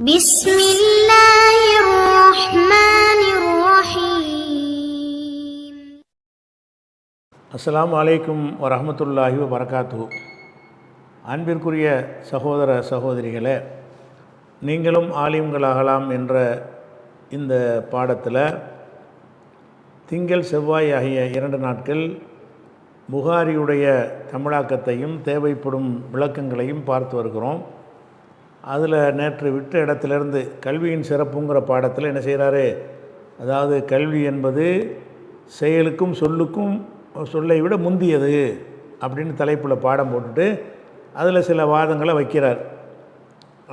بسم الله الرحمن الرحيم. அஸ்ஸலாமு அலைக்கும் வரஹ்மத்துல்லாஹி வபரகாத்துஹு. அன்பிற்குரிய சகோதர சகோதரிகளே, நீங்களும் ஆலிம்களாகலாம் என்ற இந்த பாடத்தில் திங்கள் செவ்வாய் ஆகிய 2 நாட்கள் புகாரியுடைய தமிழாக்கத்தையும் தேவைப்படும் விளக்கங்களையும் பார்த்து வருகிறோம். அதில் நேற்று விட்ட இடத்திலிருந்து கல்வியின் சிறப்புங்கிற பாடத்தில் என்ன செய்கிறாரு, அதாவது கல்வி என்பது செயலுக்கும் சொல்லுக்கும் சொல்லை விட முந்தியது அப்படின்னு தலைப்பில் பாடம் போட்டுட்டு அதில் சில வாதங்களை வைக்கிறார்.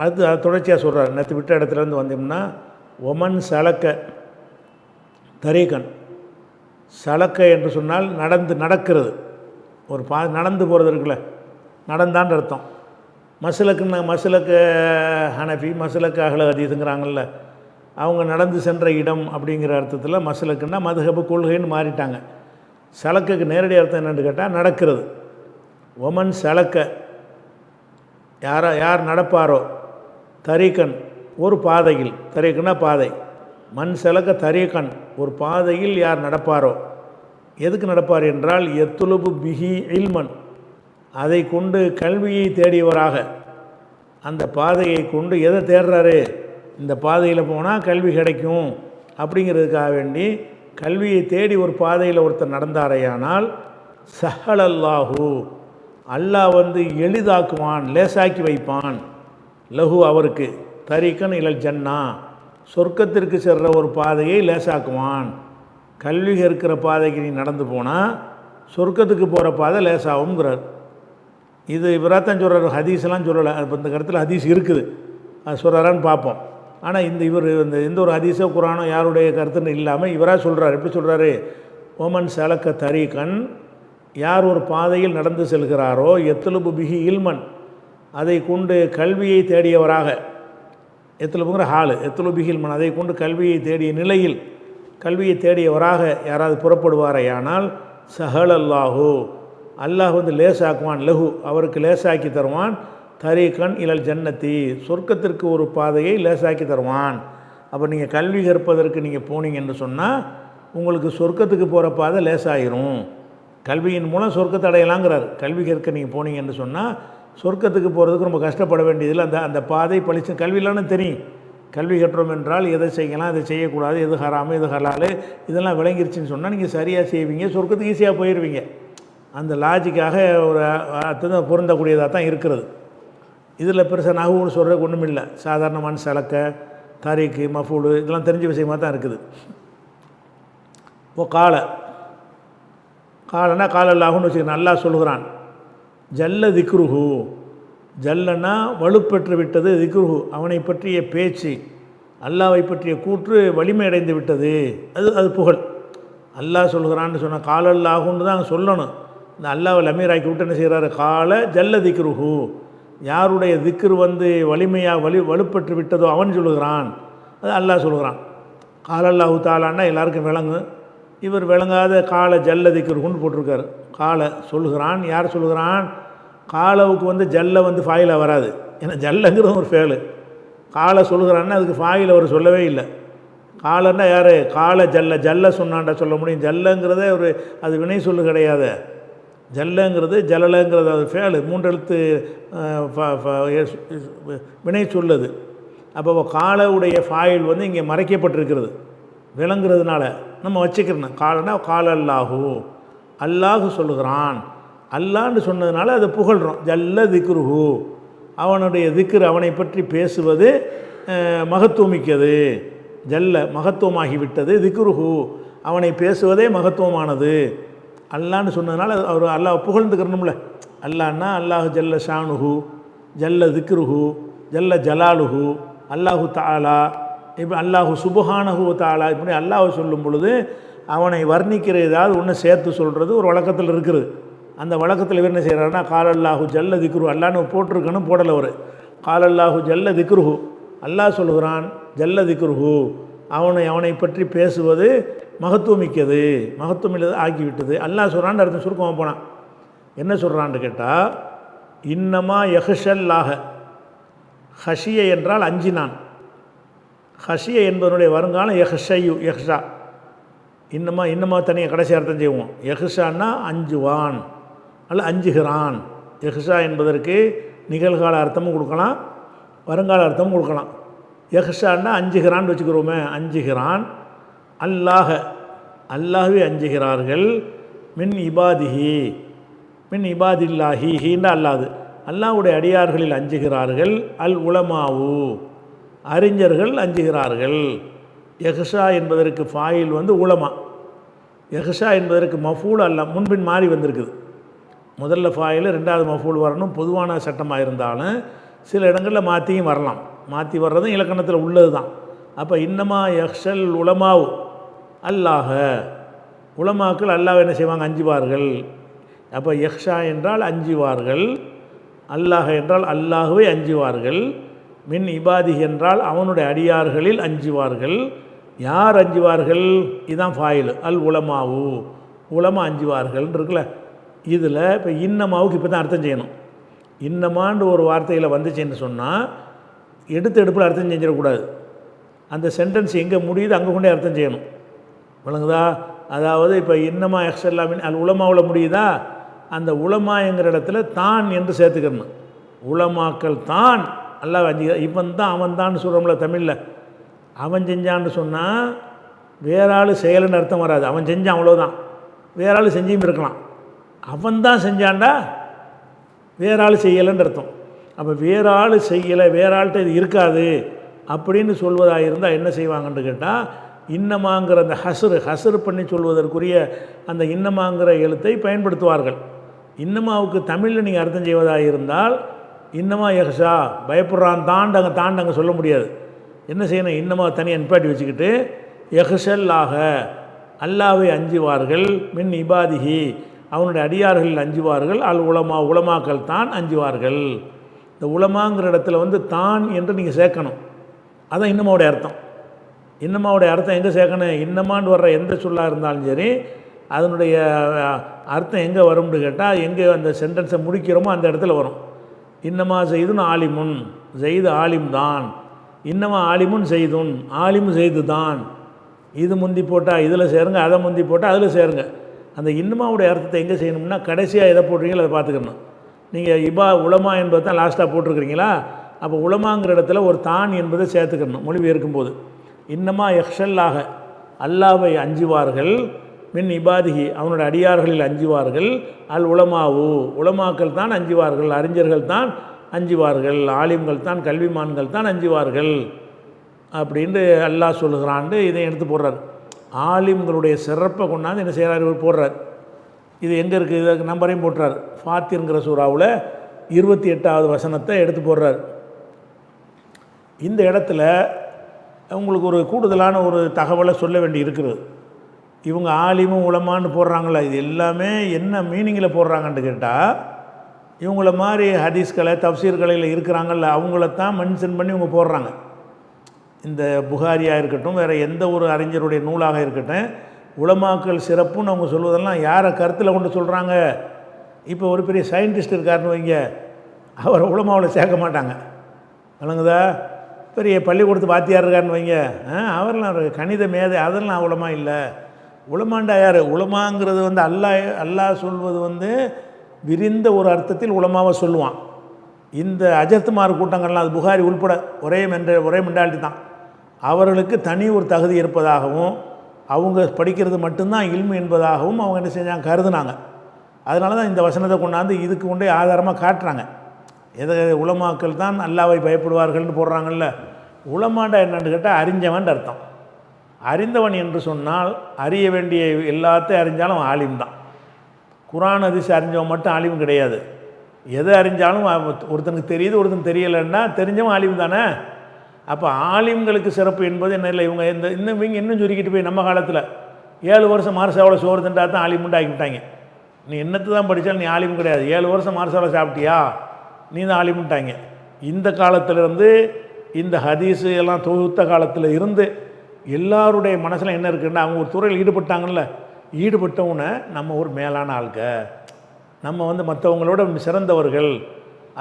அது தொடர்ச்சியாக சொல்கிறார். நேற்று விட்ட இடத்துலேருந்து வந்தோம்னா ஒமன் சலக்க தரீகன், சலக்க என்று சொன்னால் நடக்கிறது, ஒரு நடந்து போகிறது இருக்குல்ல, நடந்தான்ற அர்த்தம். மசலக்கு ஹனஃபி, மசலக்கு அஹ்ல ஹதீஸுங்கிறாங்கல்ல, அவங்க நடந்து சென்ற இடம் அப்படிங்கிற அர்த்தத்தில் மசலக்குன்னா மதுஹபு கொள்கைன்னு மாறிட்டாங்க. சலக்குக்கு நேரடி அர்த்தம் என்னென்னு கேட்டால் நடக்கிறது. ஒமன் சலக்க, யார் நடப்பாரோ, தரீக்கன் ஒரு பாதையில், தரீக்கன்னா பாதை, மண் சலக்க தரீக்கன் ஒரு பாதையில் யார் நடப்பாரோ, எதுக்கு நடப்பார் என்றால் எத்துலுபு பிஹி இல்மன், அதை கொண்டு கல்வியை தேடியவராக, அந்த பாதையை கொண்டு எதை தேடுறாரு, இந்த பாதையில் போனால் கல்வி கிடைக்கும் அப்படிங்கிறதுக்காக வேண்டி கல்வியை தேடி ஒரு பாதையில் ஒருத்தர் நடந்தாரையானால் சஹலல்லாஹு, அல்லாஹ் எளிதாக்குவான், லேசாக்கி வைப்பான், லஹு அவருக்கு, தரீக்கன் இலல் ஜன்னா, சொர்க்கத்திற்கு செல்கிற ஒரு பாதையை லேசாக்குவான். கல்வி இருக்கிற பாதைக்கு நீ நடந்து போனால் சொர்க்கத்துக்கு போகிற பாதை லேசாகுங்கிறார். இது இவராத்தான் சொல்கிறார், ஹதீஸ்லாம் சொல்லலை. இப்போ இந்த கருத்தில் ஹதீஸ் இருக்குது, அது சொல்கிறாரான்னு பார்ப்போம். ஆனால் இவர் எந்த ஒரு ஹதீஸோ குரானோ யாருடைய கருத்துன்னு இல்லாமல் இவராக சொல்கிறார். எப்படி சொல்கிறாரு, ஓமன் சலக்க தரீகன், யார் ஒரு பாதையில் நடந்து செல்கிறாரோ, எத்துலுபு பிஹி இல்மன், அதை கொண்டு கல்வியை தேடியவராக, எத்துலுபுங்கிற ஹாலு, எத்துலுபு பிஹி இல்மன், அதை கொண்டு கல்வியை தேடிய நிலையில் கல்வியை தேடியவராக யாராவது புறப்படுவாரையானால் சஹலல்லாஹு, அல்லாஹ் லேசாக்குவான், லஹு அவருக்கு லேசாக்கி தருவான், தரீகன் இலல் ஜன்னத்தி சொர்க்கத்திற்கு ஒரு பாதையை லேசாக்கி தருவான். அப்போ நீங்கள் கல்வி கற்பதற்கு நீங்கள் போனீங்கன்னு சொன்னால் உங்களுக்கு சொர்க்கத்துக்கு போகிற பாதை லேசாயிரும். கல்வியின் மூலம் சொர்க்கத்தை அடையலாங்கிறார். கல்வி கற்க நீங்கள் போனீங்கன்னு சொன்னால் சொர்க்கத்துக்கு போகிறதுக்கு ரொம்ப கஷ்டப்பட வேண்டியதில்லை. அந்த பாதை பழிச்சு கல்வியிலான்னு தெரியும். கல்வி கற்றோம் என்றால் எதை செய்யலாம், எதை செய்யக்கூடாது, எது ஹராமு, எது ஹலாலு, இதெல்லாம் விளங்கிருச்சுன்னு சொன்னால் நீங்கள் சரியாக செய்வீங்க, சொர்க்கத்துக்கு ஈஸியாக போயிடுவீங்க. அந்த லாஜிக்காக ஒரு அர்த்தம் பொருந்தக்கூடியதாக தான் இருக்கிறது. இதில் பெருசாக நகுன்னு சொல்கிறதுக்கு ஒன்றும் இல்லை. சாதாரணமான சலக்க, தாரீக்கு, மஃபூலு இதெல்லாம் தெரிஞ்ச விஷயமாக தான் இருக்குது. காலன்னா காலல்லாஹுன்னு வச்சுக்கணும். அல்லாஹ் சொல்கிறான், ஜல்ல திக்ருஹு, ஜல்லன்னா வலுப்பெற்று விட்டது, திக்ருஹு அவனை பற்றிய பேச்சு, அல்லாவை பற்றிய கூற்று வலிமை அடைந்து விட்டது, அது புகழ். அல்லாஹ் சொல்கிறான்னு சொன்னால் காலல்லாஹுன்னு தான் சொல்லணும். இந்த அல்லாஹ் அமீராக்கி விட்டு என்ன செய்கிறாரு, கால ஜல்ல திக்ருஹு, யாருடைய திக்ரு வலிமையாக வலுப்பெற்று விட்டதோ அவன் சொல்லுகிறான், அது அல்லாஹ் சொல்கிறான். காலல்லாஹு தாலான்னா எல்லாருக்கும் விளங்கும். இவர் விளங்காத கால ஜல்ல திக்ருஹுன்னு போட்டிருக்காரு. கால சொல்லுகிறான், யார் சொல்லுகிறான், காலவுக்கு ஜல்ல ஃபாயிலாக வராது, ஏன்னா ஜல்லங்கிறது ஒரு ஃபேலு. காலை சொல்லுகிறான்னா அதுக்கு ஃபாயில் அவர் சொல்லவே இல்லை. காலன்னா யார், கால ஜல்ல சொன்னான்டா சொல்ல முடியும். ஜல்லங்கிறதே அது வினை சொல்லு கிடையாது. ஜல்லங்கிறது ஜலலங்கிறது அது ஃபேலு, 3 எழுத்து வினை சொல்லுது. அப்போ காலவுடைய ஃபாயில் இங்கே மறைக்கப்பட்டிருக்கிறது. விளங்குறதுனால நம்ம வச்சுக்கிறோம். காலனா காலல்லாஹு, அல்லாஹு சொல்லுகிறான், அல்லான்னு சொன்னதுனால அதை புகழ்கிறோம். ஜல்ல திக்ருஹு, அவனுடைய திக்ரு, அவனை பற்றி பேசுவது மகத்துவமிக்கது. ஜல்ல மகத்துவமாகிவிட்டது, திக்ருஹு அவனை பேசுவதே மகத்துவமானது. அல்லான்னு சொன்னதுனால அவர் அல்லாஹ் புகழ்ந்துக்கிறணும்ல. அல்லான்னா அல்லாஹு ஜல்ல ஷானுஹு, ஜல்ல திக்ருஹு, ஜல்ல ஜலாலுஹு, அல்லாஹு தாலா, இப்போ அல்லாஹு சுபஹானஹு தாலா, இப்படி அல்லாஹ் சொல்லும் பொழுது அவனை வர்ணிக்கிற ஏதாவது ஒன்று சேர்த்து சொல்கிறது ஒரு வழக்கத்தில் இருக்குது. அந்த வழக்கத்தில் இவர் என்ன செய்கிறாருன்னா காலல்லாஹு ஜல்ல திக்ருஹு, அல்லான்னு போட்டிருக்கணும், போடலை அவர். காலல்லாஹு ஜல்ல திக்ருஹு, அல்லாஹ் சொல்கிறான், ஜல்ல திக்ருஹு அவனை பற்றி பேசுவது மகத்துவமிக்கது, மகத்துவமில்லது ஆக்கிவிட்டது. அல்லாஹ் சொல்கிறான்னு அர்த்தம் சுருக்கமாக போனான். என்ன சொல்கிறான்னு கேட்டால், இன்னமா யஹ்ஷல்லாஹ, ஹஷிய என்றால் அஞ்சினான், ஹஷிய என்பதனுடைய வருங்காலம் எஹ்ஷையு எஹ்ஷா. இன்னமா தனியாக கடைசி அர்த்தம் செய்வோம். எஹ்ஷான்னா அஞ்சுவான் அல்ல அஞ்சுகிறான். எஹ்ஷா என்பதற்கு நிகழ்கால அர்த்தமும் கொடுக்கலாம், வருங்கால அர்த்தமும் கொடுக்கலாம். எஹ்ஷான்னா அஞ்சுகிறான்னு வச்சுக்கிறோமே, அஞ்சுகிறான். அல்லாஹ்வே அஞ்சுகிறார்கள். மின் இபாதிஹி, மின் இபாதில்லாஹி, ஹீண்டா அல்லாது, அல்லாஹ்வுடைய அடியார்களில் அஞ்சுகிறார்கள். அல் உலமாவு, அறிஞர்கள் அஞ்சுகிறார்கள். எஹ்ஷா என்பதற்கு ஃபாயில் உலமா. எஹ்ஷா என்பதற்கு மஃபூல் அல்ல, முன்பின் மாறி வந்திருக்குது. முதல்ல ஃபாயில், ரெண்டாவது மஃபூல் வரணும். பொதுவான சட்டமாக இருந்தாலும் சில இடங்களில் மாற்றியும் வரலாம். மாற்றி வர்றதும் இலக்கணத்தில் உள்ளது தான். அப்போ இன்னமா யஹ்ஷல் உலமாவு அல்லாஹ, உலமாக்கள் அல்லாஹ் என்ன செய்வாங்க, அஞ்சுவார்கள். அப்போ யஹ்ஷா என்றால் அஞ்சுவார்கள், அல்லாஹ் என்றால் அல்லாஹ்வை அஞ்சுவார்கள். மின் இபாதி என்றால் அவனுடைய அடியார்களில் அஞ்சுவார்கள். யார் அஞ்சுவார்கள்? இதுதான் ஃபாயில். அல் உலமாவு, உலமா அஞ்சுவார்கள் இருக்குல்ல. இதில் இப்போ இன்னமாவுக்கு இப்போ தான் அர்த்தம் செய்யணும். இன்னமான்னு ஒரு வார்த்தையில் வந்துச்சுன்னு சொன்னால் எடுப்பில் அர்த்தம் செஞ்சிடக்கூடாது. அந்த சென்டென்ஸ் எங்கே முடியுது அங்கே கொண்டே அர்த்தம் செய்யணும். விளங்குதா? அதாவது இப்போ இன்னமா எக்ஸல்லாமின் அல் உலமாவில் முடியுதா, அந்த உலமாங்கிற இடத்துல தான் என்று சேர்த்துக்கணும். உலமாக்கள் தான் அல்லாஹ் அஞ்சு, இவன் தான் அவன் தான் சொல்கிறோம்ல தமிழில். அவன் செஞ்சான்னு சொன்னால் வேற ஆள் செயலுன்னு அர்த்தம் வராது. அவன் செஞ்சான் அவ்வளோதான், வேற ஆள் செஞ்சும் இருக்கலாம். அவன் தான் செஞ்சான்டா, வேற ஆள் செய்யலைன்னு அர்த்தம். அப்போ வேற ஆள் செய்யலை, வேற ஆள்கிட்ட இது இருக்காது அப்படின்னு சொல்வதாக இருந்தால் என்ன செய்வாங்கன்னு கேட்டால், இன்னமாங்கிற அந்த ஹசரு பண்ணி சொல்வதற்குரிய அந்த இன்னமாங்கிற எழுத்தை பயன்படுத்துவார்கள். இன்னமாவுக்கு தமிழில் நீங்கள் அர்த்தம் செய்வதாக இருந்தால் இன்னமா யஹ்ஷா, பயப்படுறான் தாண்டங்க சொல்ல முடியாது. என்ன செய்யணும், இன்னமா தனியாக நிப்பாட்டி வச்சுக்கிட்டு யஹ்ஷல்லாக, அல்லாவை அஞ்சுவார்கள். மின் இபாதிஹி, அவனுடைய அடியார்கள் அஞ்சுவார்கள். அல் உலமா, உலமாக்கள் தான் அஞ்சுவார்கள். இந்த உலமாங்கிற இடத்துல தான் என்று நீங்கள் சேர்க்கணும். அதான் இன்னமாவுடைய அர்த்தம். இன்னமாவுடைய அர்த்தம் எங்கே சேர்க்கணும்? இன்னமான்னு வர்ற எந்த சொல்லாக இருந்தாலும் சரி அதனுடைய அர்த்தம் எங்கே வரும்னு கேட்டால், எங்கே அந்த சென்டென்ஸை முடிக்கிறோமோ அந்த இடத்துல வரும். இன்னமா செய்துன் ஆலிமுன், செய்து ஆலிம் தான். இன்னமா ஆலிமுன் செய்துன், ஆலிமு செய்து தான். இது முந்தி போட்டால் இதில் சேருங்க, அதை முந்தி போட்டால் அதில் சேருங்க. அந்த இன்னமாவுடைய அர்த்தத்தை எங்கே செய்யணும்னா கடைசியாக எதை போடுறீங்களோ அதை பார்த்துக்கணும். நீங்கள் உலமா என்பதை தான் லாஸ்ட்டாக போட்டிருக்கிறீங்களா, அப்போ உலமாங்கிற இடத்துல ஒரு தான் என்பதை சேர்த்துக்கணும் மொழிபெயர்க்கும் போது. இன்னமா யஹ்ஷல்லாக, அல்லாவை அஞ்சுவார்கள். மின் இபாதிஹி, அவனுடைய அடியார்களில் அஞ்சுவார்கள். அல் உலமாவு, உலமாக்கள் தான் அஞ்சுவார்கள், அறிஞர்கள் தான் அஞ்சுவார்கள், ஆலிம்கள் தான், கல்விமான்கள் தான் அஞ்சுவார்கள் அப்படின்ட்டு அல்லாஹ் சொல்லுகிறான்னு இதை எடுத்து போடுறார். ஆலிம்களுடைய சிறப்பை கொண்டாந்து என்ன செய்கிறார், இவர் போடுறார். இது எங்கே இருக்குது, இதுக்கு நம்பரையும் போட்டுறார். ஃபாத்திர்ங்கிற சூறாவில் 28வது வசனத்தை எடுத்து போடுறார். இந்த இடத்துல உங்களுக்கு ஒரு கூடுதலான ஒரு தகவலை சொல்ல வேண்டி இருக்கிறது. இவங்க ஆலிமும் உலமான்னு போடுறாங்களா, இது எல்லாமே என்ன மீனிங்கில் போடுறாங்கன்னு கேட்டால், இவங்கள மாதிரி ஹதீஸ்களை தப்சீர்களில் இருக்கிறாங்கல்ல அவங்களத்தான் மென்ஷன் பண்ணி இவங்க போடுறாங்க. இந்த புகாரியாக இருக்கட்டும், வேறு எந்த ஒரு அறிஞருடைய நூலாக இருக்கட்டும், உலமாக்கள் சிறப்புன்னு அவங்க சொல்வதெல்லாம் யாரை கருத்தில் கொண்டு சொல்கிறாங்க? இப்போ ஒரு பெரிய சயின்டிஸ்ட் இருக்காருன்னு வைங்க, அவரை உலமாவில் சேர்க்க மாட்டாங்க. வழங்குதா? பெரிய பள்ளிக்கூடத்து வாத்தியார் இருக்காருன்னு வைங்க, அவரெல்லாம் கணித மேதை, அதெல்லாம் உலமா இல்லை. உலமாண்டா யார்? உலமாங்கிறது அல்லாஹ் சொல்வது விரிந்த ஒரு அர்த்தத்தில் உலமாவை சொல்லுவான். இந்த அஜத்துமார் கூட்டங்கள்லாம், அது புகாரி உள்பட ஒரே மெண்டாலிட்டி தான். அவர்களுக்கு தனி ஒரு தகுதி இருப்பதாகவும் அவங்க படிக்கிறது மட்டும்தான் இல்மு என்பதாகவும் அவங்க என்ன செஞ்சாங்க, கருதுனாங்க. அதனால தான் இந்த வசனத்தை கொண்டாந்து இதுக்கு கொண்டே ஆதாரமாக காட்டுறாங்க. எதை உலமாக்கள் தான் அல்லாவை பயப்படுவார்கள்னு போடுறாங்கல்ல. உலமாண்டா என்னன்னு கேட்டால் அறிஞ்சவன் அர்த்தம். அறிந்தவன் என்று சொன்னால் அறிய வேண்டிய எல்லாத்தையும் அறிஞ்சாலும் ஆலிம் தான். குர்ஆன் ஹதீஸ் அறிஞ்சவன் மட்டும் ஆலிம் கிடையாது. எதை அறிஞ்சாலும் ஒருத்தனுக்கு தெரியுது, ஒருத்தனுக்கு தெரியலைன்னா தெரிஞ்சவன் ஆலிம் தானே. அப்போ ஆலிம்களுக்கு சிறப்பு என்பது என்ன இல்லை. இவங்க இன்னும் சுருக்கிட்டு போய் நம்ம காலத்தில் 7 வருஷம் மார்சாவில் சோறு தின்றா தான் ஆலிமுண்டு ஆக்கிவிட்டாங்க. நீ என்னத்தை தான் படித்தாலும் நீ ஆலிம் கிடையாது. 7 வருஷம் மார்சாவில் சாப்பிட்டியா நீ தான் ஆலிமுட்டாங்க. இந்த காலத்திலிருந்து இந்த ஹதீஸு எல்லாம் தொகுத்த காலத்தில் இருந்து எல்லாருடைய மனசில் என்ன இருக்குன்னா, அவங்க ஒரு துறையில் ஈடுபட்டாங்கல்ல, ஈடுபட்டவனை நம்ம ஒரு மேலான ஆள்க, நம்ம மற்றவங்களோட சிறந்தவர்கள்,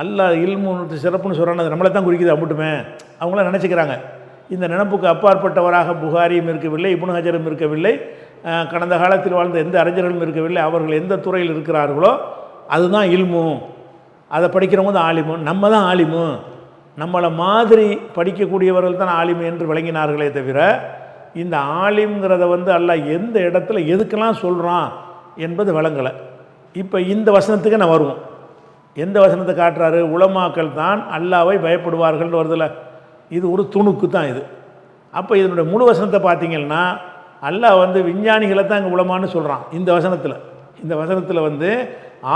அல்லாஹ் இல்மு சிறப்புன்னு சொல்கிறாங்க, அது நம்மளை தான் குறிக்குது அம்பட்டுமே அவங்களாம் நினச்சிக்கிறாங்க. இந்த நினப்புக்கு அப்பாற்பட்டவராக புகாரியும் இருக்கவில்லை, இப்னு ஹஜரும் இருக்கவில்லை, கடந்த காலத்தில் வாழ்ந்த எந்த அறிஞர்களும் இருக்கவில்லை. அவர்கள் எந்த துறையில் இருக்கிறார்களோ அதுதான் இல்மு, அதை படிக்கிறவங்க தான் ஆலிமு, நம்ம தான் ஆலிமு, நம்மளை மாதிரி படிக்கக்கூடியவர்கள் தான் ஆலிமு என்று விளங்கினார்களே தவிர இந்த ஆலிம்ங்கிறத அல்லாஹ் எந்த இடத்துல எதுக்கெல்லாம் சொல்கிறான் என்பது விளங்கலை. இப்போ இந்த வசனத்துக்கு நான் வருவோம். எந்த வசனத்தை காட்டுறாரு? உலமாக்கள் தான் அல்லாவை பயப்படுவார்கள்னு வருதில்ல, இது ஒரு துணுக்கு தான் இது. அப்போ இதனுடைய முழு வசனத்தை பார்த்தீங்கன்னா அல்லாஹ் விஞ்ஞானிகளை தான் இங்கே உலமான்னு சொல்கிறான். இந்த வசனத்தில்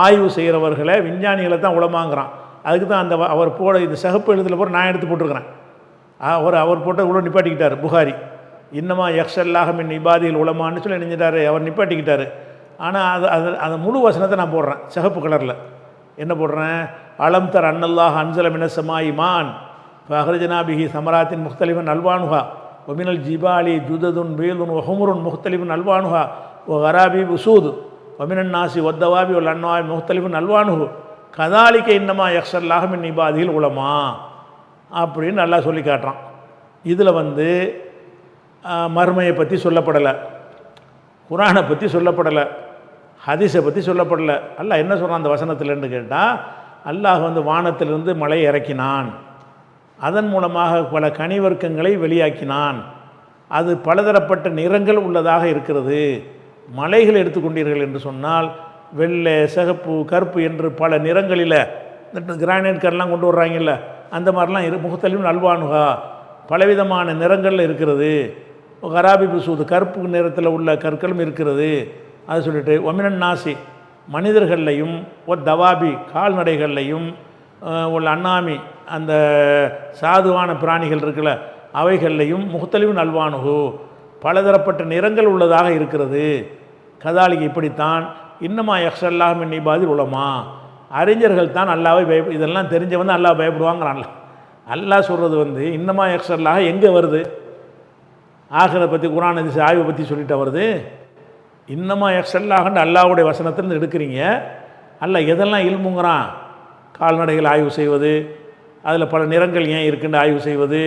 ஆய்வு செய்கிறவர்களை விஞ்ஞானிகளை தான் உலமாங்கிறான். அதுக்கு தான் அவர் போட இந்த சகப்பு எழுத்துல போகிற நான் எடுத்து போட்டிருக்கிறேன். அவர் போட்ட உள்ள நிப்பாட்டிக்கிட்டார் புகாரி. இன்னமா யக்ஷல்லாஹ் மின் இபாதில் உலமான்னு சொல்லி நினைஞ்சிட்டாரு, அவர் நிப்பாட்டிக்கிட்டார். ஆனால் அந்த முழு வசனத்தை நான் போடுறேன் சகப்பு கலரில். என்ன போடுறேன்? அலம் தர் அன்னல்லாஹ் அன்சல மினஸ்ஸமாஇ மான் ஃபஅஹ்ரஜனா பிஹி ஸமராத்தின் முக்தலிஃபன் அல்வானுஹா வமினல் ஜிபாலி ஜுததுன் பீதுன் வஹுமுருன் முக்தலிஃபன் அல்வானுஹா வகராபி உசூத் வமினன் நாசி வத்தவாபி வல் அன்வாய் முக்தலிஃபன் அல்வானுஹு கதாலிக்க இன்னமா யக்ஷல்லாஹ் மின் இபாதில் உலமா அப்படின்னு நல்லா சொல்லி காட்டுறான். இதில் மர்மையை பற்றி சொல்லப்படலை, குரானை பற்றி சொல்லப்படலை, ஹதீஸை பற்றி சொல்லப்படலை. அல்லாஹ் என்ன சொல்கிறான் அந்த வசனத்தில்னு கேட்டால், அல்லாஹ் வானத்திலிருந்து மழை இறக்கினான், அதன் மூலமாக பல கனிவர்க்கங்களை வெளியாக்கினான், அது பலதரப்பட்ட நிறங்கள் உள்ளதாக இருக்கிறது. மலைகள் எடுத்துக்கொண்டீர்கள் என்று சொன்னால் வெள்ளை, சிகப்பு, கருப்பு என்று பல நிறங்களில் கிரானைட் கல்லாம் கொண்டு வர்றாங்கல்ல, அந்த மாதிரிலாம் முகத்தலின் அல்வானுகா பலவிதமான நிறங்களில் இருக்கிறது. கராபி புசூது கருப்பு நிறத்தில் உள்ள கற்களும் இருக்கிறது. அது சொல்லிட்டு ஒமினன் நாசி மனிதர்களையும் தவாபி கால்நடைகள்லையும் உள்ள அண்ணாமி அந்த சாதுவான பிராணிகள் இருக்குல்ல அவைகள்லையும் முகத்தலிவும் நல்வானுகு பலதரப்பட்ட நிறங்கள் உள்ளதாக இருக்கிறது. கதாலிக்கு இப்படித்தான் இன்னமா யக்ஷல்லாஹ் மின் இபாதில் உலமா அறிஞர்கள் தான் அல்லாவை இதெல்லாம் தெரிஞ்சவன் தான் அல்லாஹ் பயப்படுவாங்கிறான்ல. அல்லாஹ் சொல்கிறது இன்னமா யக்ஷல்லாஹ் எங்கே வருது? ஆகிற பற்றி குர்ஆன் ஹதீஸ் ஆய்வை பற்றி சொல்லிட்டு வருது. இன்னமா யக்ஷல்லாஹ்னு அல்லாஹ்வுடைய வசனத்திலிருந்து எடுக்கிறீங்க. அல்லாஹ் எதெல்லாம் இல்முங்கிறான்? கால்நடைகள் ஆய்வு செய்வது, அதில் பல நிறங்கள் ஏன் இருக்குன்னு ஆய்வு செய்வது,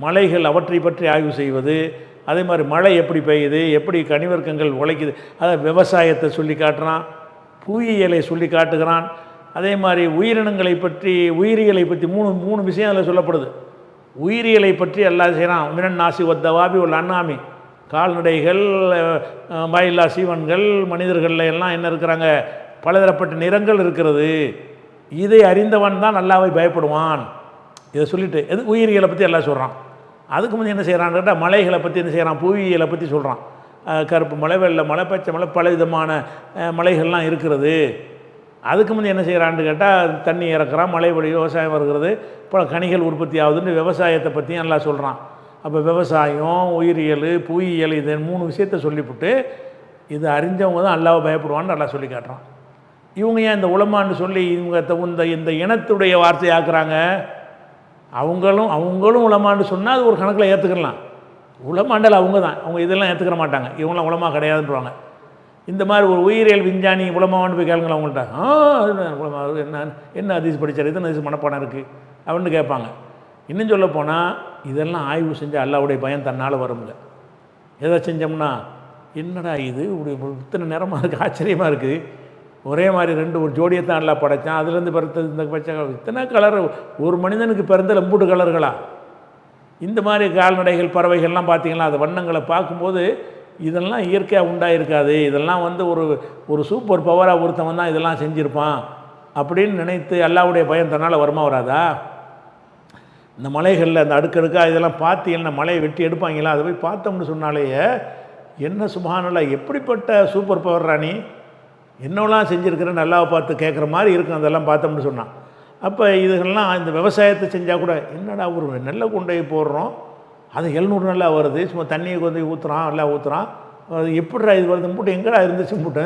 மலைகள் அவற்றை பற்றி ஆய்வு செய்வது, அதே மாதிரி மழை எப்படி பெய்யுது, எப்படி கனிவர்க்கங்கள் உழைக்குது, அதை விவசாயத்தை சொல்லி காட்டுறான், புவியியலை சொல்லி காட்டுகிறான். அதே மாதிரி உயிரினங்களை பற்றி உயிரியலை பற்றி மூணு விஷயம் அதில் சொல்லப்படுது. உயிரியலை பற்றி எல்லாம் செய்கிறான். மினன் நாசி வத்தவாபி உள்ள அண்ணாமி கால்நடைகள், வாயில்லா சீவன்கள், மனிதர்கள் எல்லாம் என்ன இருக்கிறாங்க, பலதரப்பட்ட நிறங்கள் இருக்கிறது. இதை அறிந்தவன் தான் அல்லாஹ்வை பயப்படுவான். இதை சொல்லிவிட்டு எது உயிரியலை பற்றி எல்லாம் சொல்கிறான். அதுக்கு முந்தைய என்ன செய்கிறான்னு கேட்டால் மலைகளை பற்றி என்ன செய்கிறான், புவியியலை பற்றி சொல்கிறான். கருப்பு மலை, வெள்ளை மலை, பச்சை மலை, பல விதமான மலைகள்லாம் இருக்கிறது. அதுக்கு முந்தைய என்ன செய்கிறான்னு கேட்டால் தண்ணி இறக்குறான், மழை பொழி, விவசாயம் வருகிறது, பல கனிகள் உற்பத்தி ஆகுதுன்னு விவசாயத்தை பற்றியும் எல்லாம் சொல்கிறான். அப்போ விவசாயம், உயிரியல், புவியியல் இது 3 விஷயத்தை சொல்லிவிட்டு இது அறிஞ்சவங்க தான் அல்லாஹ்வை பயப்படுவான்னு நல்லா சொல்லி காட்டுறான். இவங்க ஏன் இந்த உலமான்னு சொல்லி இவங்க இந்த இனத்துடைய வார்த்தையாக்குறாங்க? அவங்களும் உலமான்னு சொன்னால் அது ஒரு கணக்கில் ஏற்றுக்கலாம். உலமாண்டல் அவங்க தான், அவங்க இதெல்லாம் ஏற்றுக்கிற மாட்டாங்க. இவங்களாம் உலமா கிடையாதுன்றவாங்க. இந்த மாதிரி ஒரு உயிரியல் விஞ்ஞானி உலமாவான்னு போய் கேளுங்களா அவங்கள்ட்ட, உலமா என்ன ஹதீஸ் படித்தார், எத்தனை ஹதீஸ் மனப்பாடம் இருக்குது அப்படின்னு கேட்பாங்க. இன்னும் சொல்ல போனால் இதெல்லாம் ஆய்வு செஞ்சு அல்லாஹ்வுடைய பயம் தன்னால் வரும்ல. எதை செஞ்சோம்னா என்னடா இது இப்படி இத்தனை நேரமாக இருக்குது, ஆச்சரியமாக இருக்குது, ஒரே மாதிரி ஒரு ஜோடியை தான் எல்லாம் படைத்தான், அதுலேருந்து பிறந்தது இந்த பச்சை இத்தனை கலர், ஒரு மனிதனுக்கு பிறந்த 2 கலர்களா? இந்த மாதிரி கால்நடைகள் பறவைகள்லாம் பார்த்திங்களா, அது வண்ணங்களை பார்க்கும்போது இதெல்லாம் இயற்கையாக உண்டாயிருக்காது, இதெல்லாம் ஒரு சூப்பர் பவராக ஒருத்தவன் தான் இதெல்லாம் செஞ்சுருப்பான் அப்படின்னு நினைத்து அல்லாஹ்வுடைய பயம் தன்னால் வருமா வராதா? இந்த மலைகளில் அந்த அடுக்கடுக்காக இதெல்லாம் பார்த்தீங்கன்னா மலையை வெட்டி எடுப்பாங்களா, அதை போய் பார்த்தோம்னு சொன்னாலேயே என்ன சுப்ஹானல்லாஹ், எப்படிப்பட்ட சூப்பர் பவர் ராணி, என்னவெல்லாம் செஞ்சுருக்கிறேன்னு அல்லாஹ்வை பார்த்து கேட்குற மாதிரி இருக்கும் அதெல்லாம் பார்த்தோம்னு சொன்னான். அப்போ இதுகள்லாம் இந்த விவசாயத்தை செஞ்சால் கூட என்னடா ஒரு நெல்லை கொண்டு போய் போடுறோம், அது 700 நல்லா வருது, சும்மா தண்ணியை கொண்டு ஊற்றுறான், எல்லாம் ஊற்றுறான், அது எப்படிடா இது வருது மூட்டை எங்கடா இருந்துச்சு மூட்டை,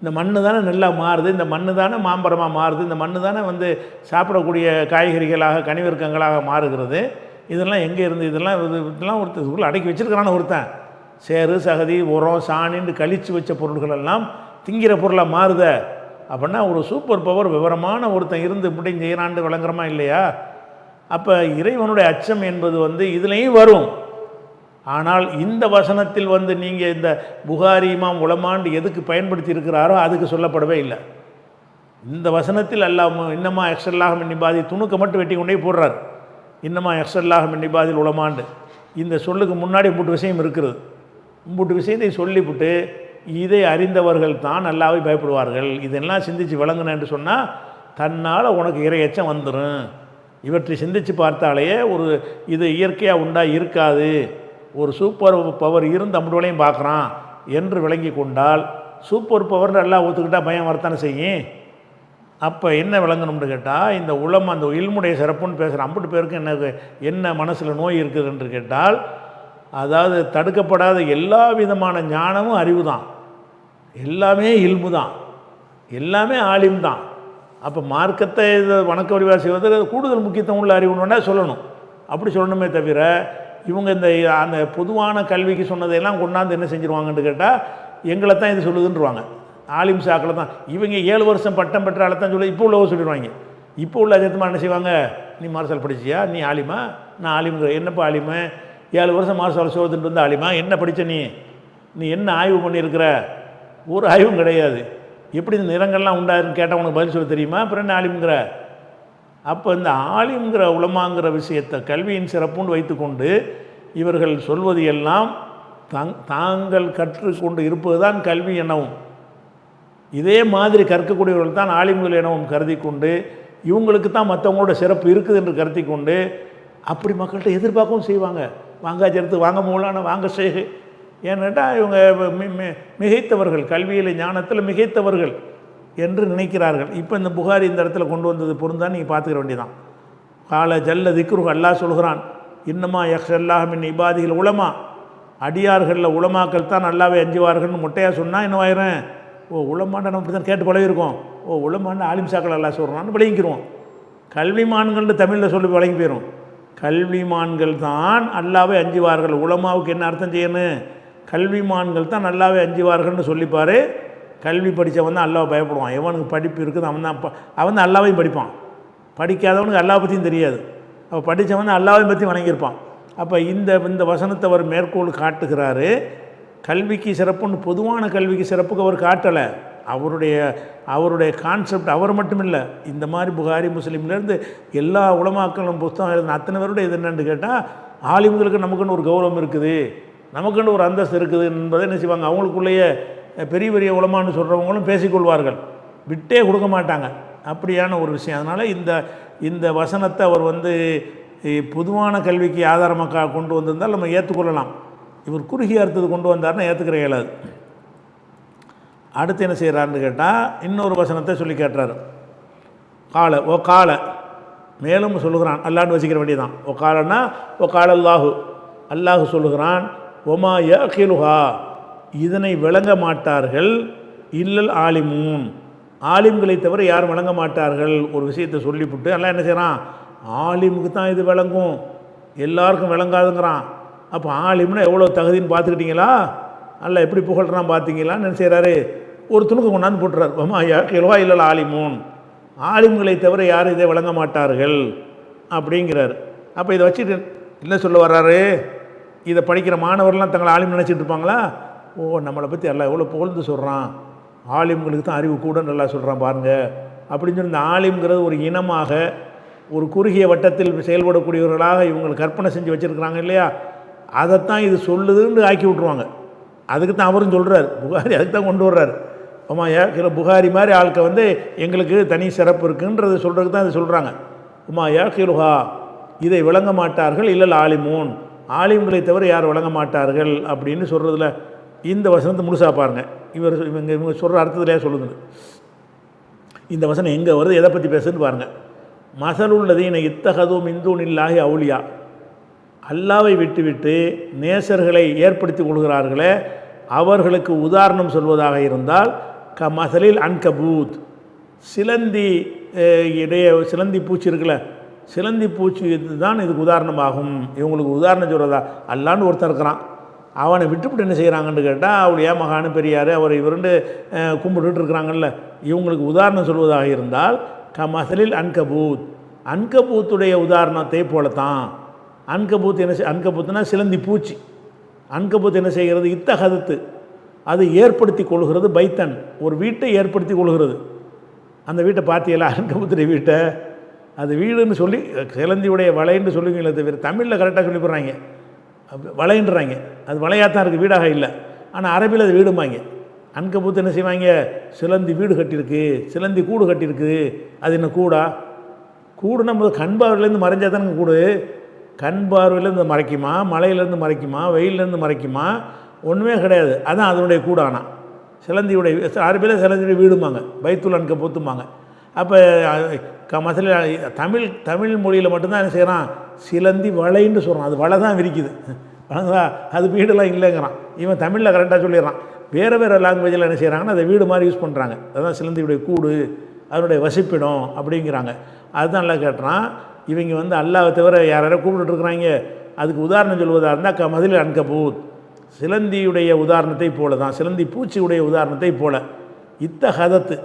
இந்த மண் தானே நெல்லாக மாறுது, இந்த மண் தானே மாம்பரமாக மாறுது, இந்த மண் தானே சாப்பிடக்கூடிய காய்கறிகளாக கனிவர்க்கங்களாக மாறுகிறது, இதெல்லாம் எங்கே இருந்து இதெல்லாம் ஒருத்தர் அடக்கி வச்சுருக்கிறான்னு ஒருத்தன் சேறு சகதி உரம் சாணின்னு கழித்து வச்ச பொருள்கள் எல்லாம் திங்கிற பொருளாக மாறுத அப்படின்னா ஒரு சூப்பர் பவர் விவரமான ஒருத்தன் இருந்து முடிஞ்சு செய்கிறான்னு விளங்குறமா இல்லையா? அப்போ இறைவனுடைய அச்சம் என்பது வந்து இதுலேயும் வரும். ஆனால் இந்த வசனத்தில் வந்து நீங்கள் இந்த புகாரி இமாம் உலமாண்டு எதுக்கு பயன்படுத்தி இருக்கிறாரோ அதுக்கு சொல்லப்படவே இல்லை. இந்த வசனத்தில் அல்லாஹ் இன்னமா எக்ஸல்லாஹ் மின் இபாதி துணுக்க மட்டும் வெட்டி கொண்டே போடுறார். இன்னமா எக்ஸல்லாஹ் மின் இபாதில் உலமாண்டு இந்த சொல்லுக்கு முன்னாடி 3 விஷயம் இருக்கிறது. 3 விஷயத்தை சொல்லிவிட்டு இதை அறிந்தவர்கள் தான் அல்லாஹ்வை பயப்படுவார்கள். இதெல்லாம் சிந்தித்து விளங்கணும் என்று சொன்னால் தன்னால் உனக்கு இறையச்சம் வந்துடும். இவற்றை சிந்தித்து பார்த்தாலேயே ஒரு இது இயற்கையாக உண்டா இருக்காது, ஒரு சூப்பர் பவர் இருந்து அம்புகளையும் பார்க்குறான் என்று விளங்கி கொண்டால் சூப்பர் பவர்னு எல்லாம் ஒத்துக்கிட்டால் பயம் வரத்தானே செய்யும். அப்போ என்ன விளங்கணும்னு கேட்டால் இந்த உலகம் அந்த இல்முடைய சிறப்புன்னு பேசுகிற 50 பேருக்கு என்ன மனசில் நோய் இருக்குது என்று கேட்டால், அதாவது தடுக்கப்படாத எல்லா விதமான ஞானமும் அறிவு தான், எல்லாமே இல்மு தான், எல்லாமே ஆலிம் தான். அப்போ மார்க்கத்தை இதை வணக்க வழிபாடு செய்வது கூடுதல் முக்கியத்துவம் உள்ள அறிவுன்னு சொல்லணும். அப்படி சொல்லணுமே தவிர இவங்க இந்த அந்த பொதுவான கல்விக்கு சொன்னதையெல்லாம் கொண்டாந்து என்ன செஞ்சுருவாங்கன்னு கேட்டால் எங்களை தான் இது சொல்லுதுன்றுவாங்க. ஆலிம் சாக்களை தான் இவங்க 7 வருஷம் பட்டம் பெற்ற ஆளை தான் சொல்லி இப்போ உள்ளவ சொல்லிடுவாங்க. இப்போ உள்ள அஜத்துமா என்ன செய்வாங்க, நீ மார்சால் படிச்சியா, நீ ஆலிமா, நான் ஆலிமுங்கிற, என்னப்பா ஆலிமு, 7 வருஷம் மார்சால் சோதன்ட்டு வந்து ஆலிமா, என்ன படித்த நீ என்ன ஆய்வு பண்ணியிருக்கிற, ஒரு ஆய்வும் கிடையாது. எப்படி இந்த நிறங்கள்லாம் உண்டாருன்னு கேட்டால் உனக்கு பதில் சொல்ல தெரியுமா, அப்புறம் என்ன ஆலிமுங்கிற. அப்போ இந்த ஆலிம்ங்கிற உலமாங்கிற விஷயத்தை கல்வியின் சிறப்புன்னு வைத்துக்கொண்டு இவர்கள் சொல்வது எல்லாம் தாங்கள் கற்றுக்கொண்டு இருப்பது தான் கல்வி எனவும், இதே மாதிரி கற்கக்கூடியவர்கள் தான் ஆலிம்கள் எனவும் கருதி கொண்டு இவங்களுக்கு தான் மற்றவங்களோட சிறப்பு இருக்குது என்று கருதி கொண்டு அப்படி மக்கள்கிட்ட எதிர்பார்க்கவும் செய்வாங்க. வாங்காச்சரத்து வாங்க மூலான வாங்க செய்கை. ஏன்னாட்டா இவங்க மிகைத்தவர்கள், கல்வியில் ஞானத்தில் மிகைத்தவர்கள் என்று நினைக்கிறார்கள். இப்போ இந்த புகாரி இந்த இடத்துல கொண்டு வந்தது பொருந்தான் நீங்கள் பார்த்துக்க வேண்டியதான். கால ஜல்ல திக்ரு அல்லாஹ் சொல்கிறான், இன்னமா யக்ஷல்லாஹ் மின் இபாதிகள் உலமா, அடியார்களில் உலமாக்கள் தான் நல்லாவே அஞ்சுவார்கள்னு மொட்டையாக சொன்னால் என்னவாயிரும், ஓ உலமாண்ட நம்ம இப்படி தான் கேட்டு பழகிருக்கோம், ஓ உலமாண்ட ஆலிம் சாக்கள் அல்லா சொல்கிறான்னு விளங்கிக்கிறோம். கல்விமான்கள்னு தமிழில் சொல்லி வழங்கி போயிடும். கல்விமான்கள் தான் அல்லாவே அஞ்சுவார்கள். உலமாவுக்கு என்ன அர்த்தம் செய்யணும், கல்விமான்கள் தான் நல்லாவே அஞ்சுவார்கள்னு சொல்லிப்பார். கல்வி படித்தவன் தான் அல்லாவை பயப்படுவான். எவனுக்கு படிப்பு இருக்குது அவன் தான் அல்லாவையும் படிப்பான். படிக்காதவனுக்கு அல்லாவை பற்றியும் தெரியாது. அவன் படித்தவன் தான் அல்லாவையும் பற்றி வணங்கியிருப்பான். அப்போ இந்த வசனத்தை அவர் மேற்கோள் காட்டுகிறாரு. கல்விக்கு சிறப்புன்னு பொதுவான கல்விக்கு சிறப்புக்கு அவர் காட்டலை. அவருடைய கான்செப்ட் அவர் மட்டும் இல்லை, இந்த மாதிரி புகாரி முஸ்லீம்லேருந்து எல்லா உலமாக்களும் புத்தகம் எழுதின அத்தனை பேருடைய இது என்னென்னு கேட்டால் ஆலிம்களுக்கு நமக்குன்னு ஒரு கௌரவம் இருக்குது, நமக்குன்னு ஒரு அந்தஸ்து இருக்குது என்பதை என்ன செய்வாங்க, அவங்களுக்குள்ளேயே பெரிய பெரிய உலமான்னு சொல்கிறவங்களும் பேசிக்கொள்வார்கள், விட்டே கொடுக்க மாட்டாங்க. அப்படியான ஒரு விஷயம். அதனால் இந்த வசனத்தை அவர் பொதுவான கல்விக்கு ஆதாரமாக கொண்டு வந்திருந்தால் நம்ம ஏற்றுக்கொள்ளலாம். இவர் குறுகிய அர்த்தத்தை கொண்டு வந்தார்னா ஏற்றுக்கிற இயலாது. அடுத்து என்ன செய்கிறாருன்னு கேட்டால் இன்னொரு வசனத்தை சொல்லி கேட்டார். கால மேலும் சொல்லுகிறான், அல்லான்னு வச்சுக்கிற வேண்டியதான். காலன்னா கால அல்லாஹு சொல்லுகிறான், ஒமா யகிலுஹா, இதனை விளங்க மாட்டார்கள் இல்லல் ஆலிமூன், ஆலிம்களை தவிர யாரும் விளங்க மாட்டார்கள். ஒரு விஷயத்தை சொல்லிவிட்டு அல்லாஹ் என்ன செய்கிறான், ஆலிமுக்கு தான் இது விளங்கும், எல்லாருக்கும் விளங்காதுங்கிறான். அப்போ ஆலிம்னா எவ்வளோ தகுதின்னு பார்த்துக்கிட்டீங்களா, அல்ல எப்படி புகழ்றான் பார்த்தீங்களான்னு என்ன செய்கிறாரு, ஒரு துணுக்கு கொண்டாந்து போட்டுறார். ஒமா யகிலுஹா இல்லல் ஆலிமூன், ஆலிம்களை தவிர யாரும் இதை விளங்க மாட்டார்கள் அப்படிங்கிறார். அப்போ இதை வச்சுட்டு என்ன சொல்ல வர்றாரு, இதை படிக்கிற மாணவர்கள்லாம் தங்களை ஆலிம் நினச்சிட்டு இருப்பாங்களா, ஓ நம்மளை பற்றி எல்லாம் எவ்வளோ புகழ்ந்து சொல்கிறான், ஆலிம்களுக்கு தான் அறிவு கூட நல்லா சொல்கிறான் பாருங்கள் அப்படின்னு சொல்லி இந்த ஆலிம்ங்கிறது ஒரு இனமாக ஒரு குறுகிய வட்டத்தில் செயல்படக்கூடியவர்களாக இவங்க கற்பனை செஞ்சு வச்சுருக்கிறாங்க இல்லையா, அதைத்தான் இது சொல்லுதுன்னு ஆக்கி விட்ருவாங்க. அதுக்கு தான் அவரும் சொல்கிறார், புகாரி அதுக்கு தான் கொண்டு வர்றார். உமா புகாரி மாதிரி ஆட்கள் எங்களுக்கு தனி சிறப்பு இருக்குன்றது சொல்கிறதுக்கு தான் இது சொல்கிறாங்க. உமா யாக்கிலுஹா, இதை விளங்க மாட்டார்கள் இல்லல் ஆலிமூன், ஆலிம்களை தவிர யார் விளங்க மாட்டார்கள் அப்படின்னு சொல்கிறதுல இந்த வசனத்தை முழுசாக பாருங்கள். இவங்க சொல்கிற அர்த்தத்திலே சொல்லுங்க. இந்த வசனம் எங்கே வருது, எதை பற்றி பேசுன்னு பாருங்கள். மசலுள்ளதீன இத்தகதும் இந்தூன் இல்லாஹி அவுலியா, அல்லாவை விட்டுவிட்டு நேசர்களை ஏற்படுத்தி கொள்கிறார்களே அவர்களுக்கு உதாரணம் சொல்வதாக இருந்தால் மசலில் அன்கபூத், சிலந்தி சிலந்தி பூச்சி இருக்குல்ல, சிலந்தி பூச்சி தான் இதுக்கு உதாரணமாகும். இவங்களுக்கு உதாரணம் சொல்கிறதா, அல்லான்னு ஒருத்தர் இருக்கிறான், அவனை விட்டுவிட்டு என்ன செய்கிறாங்கன்னு கேட்டால் அவளுடைய மகானு பெரியார் அவர் இவருண்டு கும்பிட்டுட்டு இருக்கிறாங்கல்ல, இவங்களுக்கு உதாரணம் சொல்வதாக இருந்தால் மசலில் அன்கபூத், அன்கபூத்துடைய உதாரணத்தை போலத்தான். அன்கபூத் என்ன அன்கபூத்துனா சிலந்தி பூச்சி. அன்கபூத் என்ன செய்கிறது? இத்தகதத்து, அது ஏற்படுத்தி கொள்கிறது பைத்தன், ஒரு வீட்டை ஏற்படுத்தி கொள்கிறது. அந்த வீட்டை பார்த்தீங்களா? அன்கபூத்துடைய வீட்டை, அது வீடுன்னு சொல்லி சிலந்தியுடைய வலைன்னு சொல்லுவீங்களே தவிர தமிழில் கரெக்டாக சொல்லி போடுறாங்க, வலைன்றாங்க. அது வலையாகத்தான் இருக்குது, வீடாக இல்லை. ஆனால் அரபியில் அது வீடுமாங்க. அன்கபூத்து என்ன செய்வாங்க? சிலந்தி வீடு கட்டியிருக்கு, சிலந்தி கூடு கட்டியிருக்கு. அது என்ன கூடா? கூடு நம்ம கண் பார்வையிலேருந்து மறைஞ்சால் தானே கூடு. கண் பார்வையிலேருந்து மறைக்குமா, மழையிலேருந்து மறைக்குமா, வெயிலேருந்து மறைக்குமா? ஒன்றுமே கிடையாது. அதான் அதனுடைய கூடானா சிலந்தியுடைய. அரபியில் சிலந்தியுடைய வீடுமாங்க, பைத்துல் அன்கபூத்துமாங்க. அப்போ மசல தமிழ் மொழியில் மட்டும்தான் என்ன செய்கிறான்? சிலந்தி வலைன்னு சொல்கிறான். அது வலை தான் விரிக்குது, அது வீடெல்லாம் இல்லைங்கிறான். இவன் தமிழில் கரெக்டாக சொல்லிடுறான். வேறு லாங்குவேஜில் என்ன செய்கிறாங்கன்னா அதை வீடு மாதிரி யூஸ் பண்ணுறாங்க. அதுதான் சிலந்தியுடைய கூடு, அதனுடைய வசிப்பிடம் அப்படிங்கிறாங்க. அதுதான் நல்லா கேட்டுறான். இவங்க அல்லாஹ்வை தவிர யாரும் கூப்பிட்டுருக்குறாங்க. அதுக்கு உதாரணம் சொல்வதாக இருந்தால் மதில் அன்கபூத், சிலந்தியுடைய உதாரணத்தை போல தான், சிலந்தி பூச்சியுடைய உதாரணத்தை போல. இத்தகதத்து,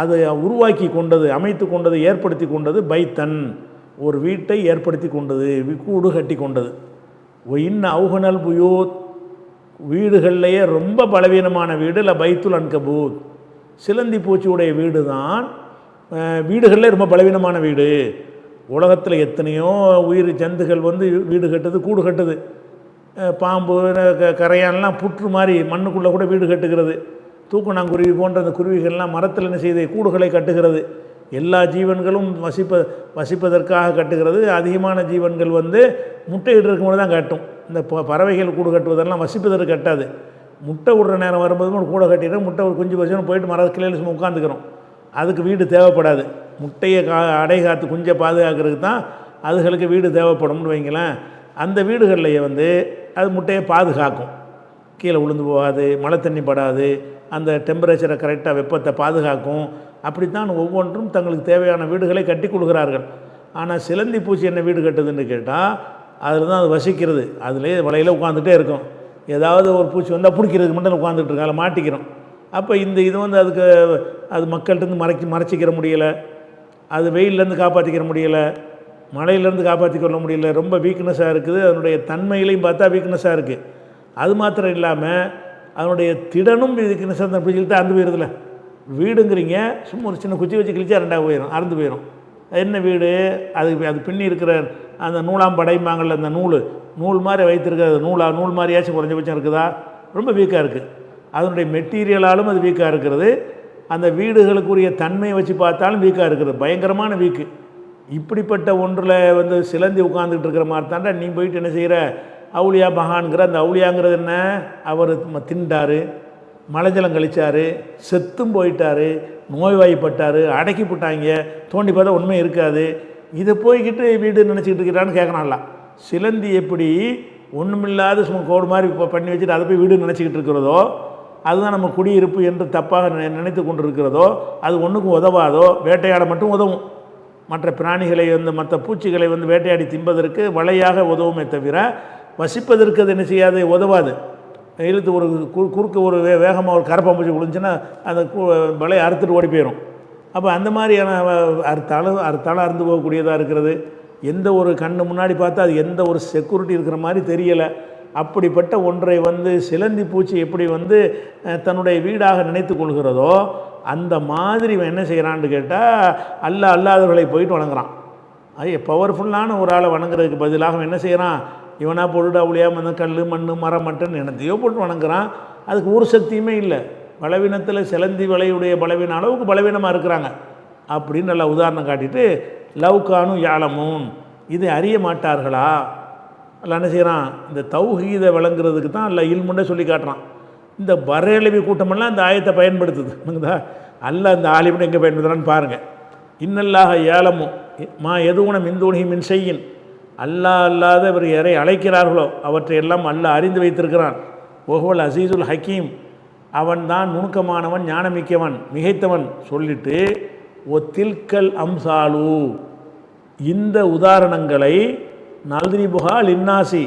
அதை உருவாக்கி கொண்டது, அமைத்து கொண்டது, ஏற்படுத்தி கொண்டது. பைத்தன், ஒரு வீட்டை ஏற்படுத்தி கொண்டது, கூடு கட்டி கொண்டது. இன்ன அவுகனல் புயூத், வீடுகள்லேயே ரொம்ப பலவீனமான வீடு இல்லை பைத்துல் அன்கபூத், சிலந்தி பூச்சியுடைய வீடு தான் வீடுகளில் ரொம்ப பலவீனமான வீடு. உலகத்தில் எத்தனையோ உயிர் ஜந்துகள் வீடு கட்டுது, கூடு கட்டுது. பாம்பு, கரையான்லாம் புற்று மாதிரி மண்ணுக்குள்ளே கூட வீடு கட்டுகிறது. தூக்குநாங்குருவி போன்ற அந்த குருவிகள்லாம் மரத்தில் என்ன செய்து கூடுகளை கட்டுகிறது. எல்லா ஜீவன்களும் வசிப்பதற்காக கட்டுகிறது. அதிகமான ஜீவன்கள் முட்டையிடுறதுக்கு முன்னாடி தான் கட்டும். இந்த பறவைகள் கூடு கட்டுவதெல்லாம் வசிப்பதற்கு கட்டாது. முட்டை விடுற நேரம் வரும்போது ஒரு கூடை கட்டிடுறோம், முட்டை ஒரு குஞ்சு வச்சு போயிட்டு மர கிளையில் சும்மா உட்காந்துக்கிறோம். அதுக்கு வீடு தேவைப்படாது. முட்டையை அடை காத்து குஞ்சை பாதுகாக்கிறதுக்கு தான் அதுகளுக்கு வீடு தேவைப்படும்னு வைங்களேன். அந்த வீடுகள்லையே அது முட்டையை பாதுகாக்கும், கீழே விழுந்து போகாது, மழை தண்ணி படாது, அந்த டெம்பரேச்சரை கரெக்டாக வெப்பத்தை பாதுகாக்கும். அப்படித்தான் ஒவ்வொன்றும் தங்களுக்கு தேவையான வீடுகளை கட்டி கொடுக்குறார்கள். ஆனால் சிலந்தி பூச்சி என்ன வீடு கட்டுதுன்னு கேட்டால் அதில் தான் அது வசிக்கிறது. அதுலேயே வலையில் உட்காந்துட்டே இருக்கும். ஏதாவது ஒரு பூச்சி வந்தால் பிடிக்கிறதுக்கு மட்டும் உட்காந்துட்டு இருக்கோம், அதில் மாட்டிக்கிறோம். அப்போ இது அதுக்கு அது மக்கள்கிட்ட மறைச்சிக்கிற முடியலை, அது வெயிலேருந்து காப்பாற்றிக்கிற முடியலை, மழையிலேருந்து காப்பாற்றி கொள்ள முடியல. ரொம்ப வீக்னஸாக இருக்குது. அதனுடைய தன்மையிலையும் பார்த்தா வீக்னஸாக இருக்குது. அது மாத்திரம் இல்லாமல் அதனுடைய திடனும் வீக்னஸாக தான் பிடிச்சிக்கிட்டு அறுந்து போயிருதில்ல. வீடுங்கிறீங்க, சும்மா ஒரு சின்ன குச்சி வச்சு கிழிச்சா ரெண்டாக போயிடும், அறுந்து போயிடும். என்ன வீடு? அது பின்னி இருக்கிற அந்த நூலாம் படைமாங்கள்ல அந்த நூல் மாதிரி வைத்திருக்கிறது, நூல் மாதிரியாச்சும் குறைஞ்சபட்சம் இருக்குதா? ரொம்ப வீக்காக இருக்குது. அதனுடைய மெட்டீரியலாலும் அது வீக்காக இருக்கிறது. அந்த வீடுகளுக்குரிய தன்மையை வச்சு பார்த்தாலும் வீக்காக இருக்கிறது, பயங்கரமான வீக்கு. இப்படிப்பட்ட ஒன்றில் சிலந்தி உட்காந்துக்கிட்டு இருக்கிற மாதிரி தாண்டா நீ போயிட்டு என்ன செய்கிற? அவுளியா மகான்கிற அந்த அவுளியாங்கிறது என்ன? அவர் திண்டார், மலைஜலம் கழிச்சார், செத்தும் போயிட்டார், நோய்வாய்ப்பட்டார், அடக்கி போட்டாங்க, தோண்டி பார்த்தா உண்மை இருக்காது. இதை போய்கிட்டு வீடு நினச்சிக்கிட்டு இருக்கிறான்னு கேட்கணும்ல. சிலந்தி எப்படி ஒன்றுமில்லாத சும்மா கோடு மாதிரி இப்போ பண்ணி வச்சுட்டு அதை போய் வீடு நினச்சிக்கிட்டு இருக்கிறதோ, அதுதான் நம்ம குடியிருப்பு என்று தப்பாக நினைத்து கொண்டு இருக்கிறதோ, அது ஒன்றுக்கும் உதவாதோ. வேட்டையாட மட்டும் உதவும். மற்ற பிராணிகளை மற்ற பூச்சிகளை வேட்டையாடி தின்பதற்கு வலையாக உதவுமே தவிர வசிப்பதற்கு அது என்ன செய்யாது, உதவாது. இழுத்து ஒரு குறுக்கு ஒரு வேகமாக ஒரு கரப்பாம்பூச்சி விழுந்துச்சுன்னா அந்த வலையை அறுத்துட்டு ஓடி போயிடும். அப்போ அந்த மாதிரியான அறுத்தாலும் அறுந்து போகக்கூடியதாக இருக்கிறது. எந்த ஒரு கண்ணு முன்னாடி பார்த்தா அது எந்த ஒரு செக்யூரிட்டி இருக்கிற மாதிரி தெரியலை. அப்படிப்பட்ட ஒன்றை சிலந்தி பூச்சி எப்படி தன்னுடைய வீடாக நினைத்து கொள்கிறதோ அந்த மாதிரி இவன் என்ன செய்கிறான்னு கேட்டால் அல்லாதவர்களை போயிட்டு வணங்குறான். பவர்ஃபுல்லான ஒரு ஆளை வணங்குறதுக்கு பதிலாக என்ன செய்கிறான்? இவனா போட்டு அவளியாக கல் மண் மரம் மட்டன் என்னத்தையோ போட்டு வணங்குறான். அதுக்கு ஒரு சக்தியுமே இல்லை. பலவீனத்தில் சிலந்தி வலையுடைய பலவீன அளவுக்கு பலவீனமாக இருக்கிறாங்க அப்படின்னு நல்லா உதாரணம் காட்டிட்டு லவ்கானும் யாழமும் இதை அறிய மாட்டார்களா? அல்ல என்ன செய்கிறான்? இந்த தௌஹீதை விளங்குறதுக்கு தான் அல்ல இல்முன்னே சொல்லி காட்டுறான். இந்த பரேலவி கூட்டமெல்லாம் இந்த ஆயத்தை பயன்படுத்துது. அல்ல இந்த ஆலிமுன்னு எங்கே பயன்படுத்துகிறான்னு பாருங்கள். இன்னல்லாக ஏலமும் மா எதுவுன மிந்தூனி மின் செய்யின், அல்லாத இவர் யாரை அழைக்கிறார்களோ அவற்றை எல்லாம் அல்லாஹ் அறிந்து வைத்திருக்கிறான். ஒஹுவல் அசீசுல் ஹக்கீம், அவன் தான் நுணுக்கமானவன், ஞானமிக்கவன், மிகைத்தவன் சொல்லிட்டு ஒத்தில்கல் அம்சாலு, இந்த உதாரணங்களை நல்திரிபுகா லின்னாசி,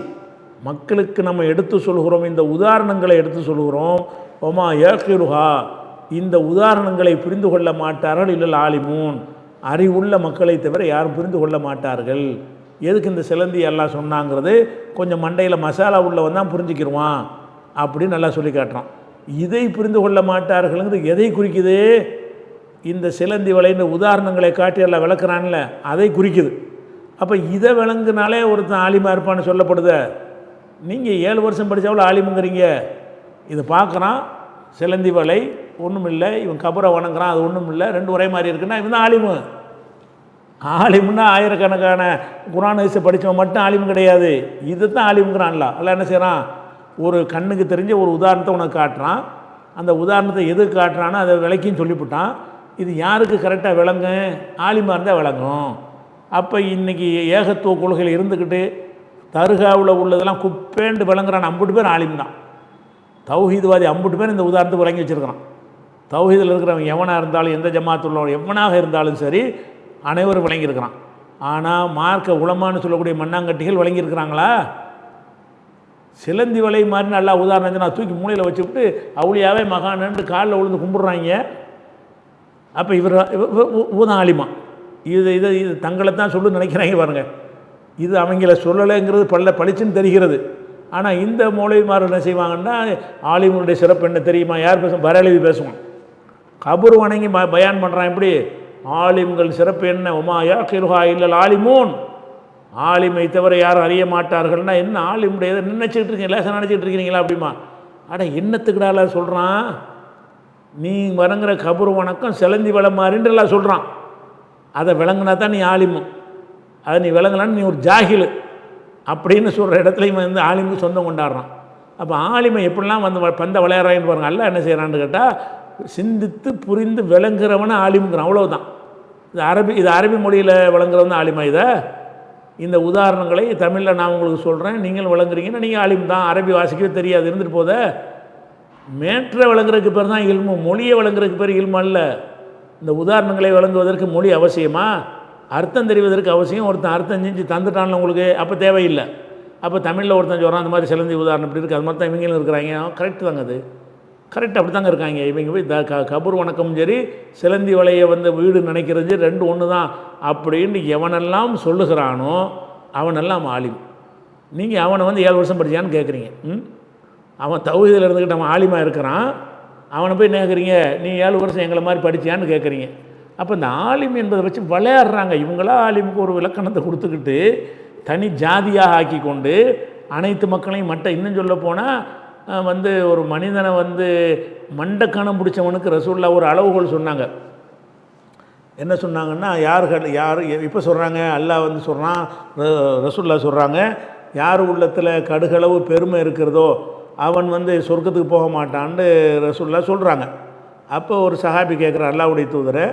மக்களுக்கு நம்ம எடுத்து சொல்கிறோம், இந்த உதாரணங்களை எடுத்து சொல்கிறோம். ஒமா ஏக்கிருஹா, இந்த உதாரணங்களை புரிந்து கொள்ள மாட்டார்கள் இல்லல் ஆலிமூன், அறிவுள்ள மக்களை தவிர யாரும் புரிந்து கொள்ள மாட்டார்கள். எதுக்கு இந்த சிலந்தி எல்லாம் சொன்னாங்கிறது கொஞ்சம் மண்டையில் மசாலா உள்ளவன் தான் புரிஞ்சுக்கிடுவான் அப்படின்னு நல்லா சொல்லி காட்டுறான். இதை புரிந்து கொள்ள மாட்டார்கள்ங்கிறது எதை குறிக்குது? இந்த சிலந்தி வலைன்ற உதாரணங்களை காட்டி எல்லாம் விளக்குறான்ல, அதை குறிக்குது. அப்போ இதை விளங்குனாலே ஒருத்தன் ஆலிமா இருப்பான்னு சொல்லப்படுத. நீங்கள் 7 வருஷம் படித்தவள ஆலிமுங்கிறீங்க. இதை பார்க்குறான், சிலந்தி வலை ஒன்றும் இல்லை, இவன் கபரை வணங்குறான், அது ஒன்றும் இல்லை, ரெண்டு ஒரே மாதிரி இருக்குன்னா இவன் தான் ஆலிமு. ஆலிமுன்னா ஆயிரக்கணக்கான குர்ஆன் ஹதீஸை படித்தவன் மட்டும் ஆலிமு கிடையாது. இதை தான் ஆலிமுங்கிறான்ல. அல்ல என்ன செய்கிறான்? ஒரு கண்ணுக்கு தெரிஞ்ச ஒரு உதாரணத்தை உனக்கு காட்டுறான். அந்த உதாரணத்தை எது காட்டுறானோ அதை விளக்கின்னு சொல்லிவிட்டான். இது யாருக்கு கரெக்டாக விளங்கும்? ஆலிமாக இருந்தால் விளங்கும். அப்போ இன்றைக்கி ஏகத்துவ கொள்கையில் இருந்துக்கிட்டு தர்காவில் உள்ளதெல்லாம் குப்பேண்டு விளங்குறான் அம்புட்டு பேர் ஆலிம் தான். தௌஹீத்வாதி அம்புட்டு பேர் இந்த உதாரணத்தை விளங்கி வச்சுருக்கிறான். தௌஹீதில் இருக்கிறவன் எவனாக இருந்தாலும், எந்த ஜமாத்துள்ளவன் எவனாக இருந்தாலும் சரி, அனைவரும் விளங்கியிருக்கிறான். ஆனால் மார்க்க உலமான்னு சொல்லக்கூடிய மண்ணாங்கட்டிகள் விளங்கியிருக்கிறாங்களா? சிலந்தி வலை மாதிரி நல்லா உதாரணம் நான் தூக்கி மூலையில் வச்சுவிட்டு அவுளியாவே மகானன்று காலில் விழுந்து கும்பிட்றாங்க. அப்போ இவர் ஊதான் ஆலிமா. இது தங்களை தான் சொல்லு நினைக்கிறாங்க பாருங்கள். இது அவங்கள சொல்லலைங்கிறது பளிச்சுன்னு தெரிகிறது. ஆனால் இந்த மௌலவிமார் என்ன செய்வாங்கன்னா, ஆலிமுடைய சிறப்பு என்ன தெரியுமா? யார் பேசுவோம்? பரேலவி பேசுவான். கபூர் வணங்கி பயான் பண்ணுறான். எப்படி? ஆலிம்கள் சிறப்பு என்ன? உமா யாக்கிருஹா இல்லல் ஆலிமூன், ஆலிமை தவிர யாரும் அறிய மாட்டார்கள்னா என்ன? ஆலிமுடைய நினைச்சிட்டு இருக்கீங்க, லேசாக நினச்சிட்டு இருக்கிறீங்களா? அப்படிமா. அட என்னத்துக்குடால சொல்கிறான்? நீ வணங்குற கபூர் வணக்கம் சிலந்தி வலை மாதிரின்றலாம் சொல்கிறான். அதை விளங்குனா தான் நீ ஆலிமு. அதை நீ விளங்கலான்னு நீ ஒரு ஜாகிலு அப்படின்னு சொல்கிற இடத்துல இவன் வந்து ஆலிமுக்கு சொந்தம் கொண்டாடுறான். அப்போ ஆலிமை எப்படிலாம் வந்து பந்த விளையாடுறான்னு பாருங்கள். அல்ல என்ன செய்கிறான்னு கேட்டால், சிந்தித்து புரிந்து விளங்குறவன ஆலிமுங்கிறான். அவ்வளவுதான். இது அரபி மொழியில் விளங்குறவன் தான் ஆலிமா. இதை இந்த உதாரணங்களை தமிழில் நான் உங்களுக்கு சொல்கிறேன், நீங்கள் விளங்குறீங்கன்னா நீங்கள் ஆலிம் தான். அரபி வாசிக்கவே தெரியாது, இருந்துட்டு போத. மேற்ற விளங்குறதுக்கு பேர் தான் இல்மு, மொழியை விளங்குறதுக்கு பேர் இல்மு அல்ல. இந்த உதாரணங்களை விளங்குவதற்கு மொழி அவசியமா? அர்த்தம் தெரிவதற்கு அவசியம். ஒருத்தன் அர்த்தம் செஞ்சு தந்துட்டான்ல உங்களுக்கு, அப்போ தேவையில்லை. அப்போ தமிழில் ஒருத்தன் சொல்கிறான் அந்த மாதிரி சிலந்தி உதாரணம் இப்படி இருக்குது, அது மாதிரி தான் இவங்களும் இருக்கிறாங்க. கரெக்டு தாங்க, அது கரெக்ட், அப்படி தாங்க இருக்காங்க. இவங்க போய் கபூர் வணக்கம் சரி, சிலந்தி வலையை வந்து வீடு நினைக்கிறது ரெண்டு ஒன்று தான் அப்படின்னு எவனெல்லாம் சொல்லுகிறானோ அவனெல்லாம் ஆலிம். நீங்கள் அவனை வந்து 7 வருஷம் படித்தான்னு கேட்குறீங்க. அவன் தௌஹீதில் இருந்துக்கிட்டு அவன் ஆலிமாக இருக்கிறான். அவனை போய் கேட்குறீங்க நீ 7 வருஷம் எங்களை மாதிரி படித்தான்னு கேட்குறீங்க. அப்போ இந்த ஆலிம் என்பதை வச்சு விளையாடுறாங்க. இவங்களா ஆலிமுக்கு ஒரு இலக்கணத்தை கொடுத்துக்கிட்டு தனி ஜாதியாக ஆக்கி கொண்டு அனைத்து மக்களையும் இன்னும் சொல்ல போனால் வந்து ஒரு மனிதனை வந்து மண்டக்கணம் பிடிச்சவனுக்கு ரசூல்லா ஒரு அளவுகோல் சொன்னாங்க. என்ன சொன்னாங்கன்னா, யார் இப்போ சொல்கிறாங்க, அல்லாஹ் வந்து சொல்கிறான், ரசூல்லா சொல்கிறாங்க, யார் உள்ளத்தில் கடுகளவு பெருமை இருக்கிறதோ அவன் வந்து சொர்க்கத்துக்கு போக மாட்டான்னு ரசூல்லா சொல்கிறாங்க. அப்போ ஒரு சஹாபி கேட்குறான், அல்லாஹ்வுடைய தூதரை,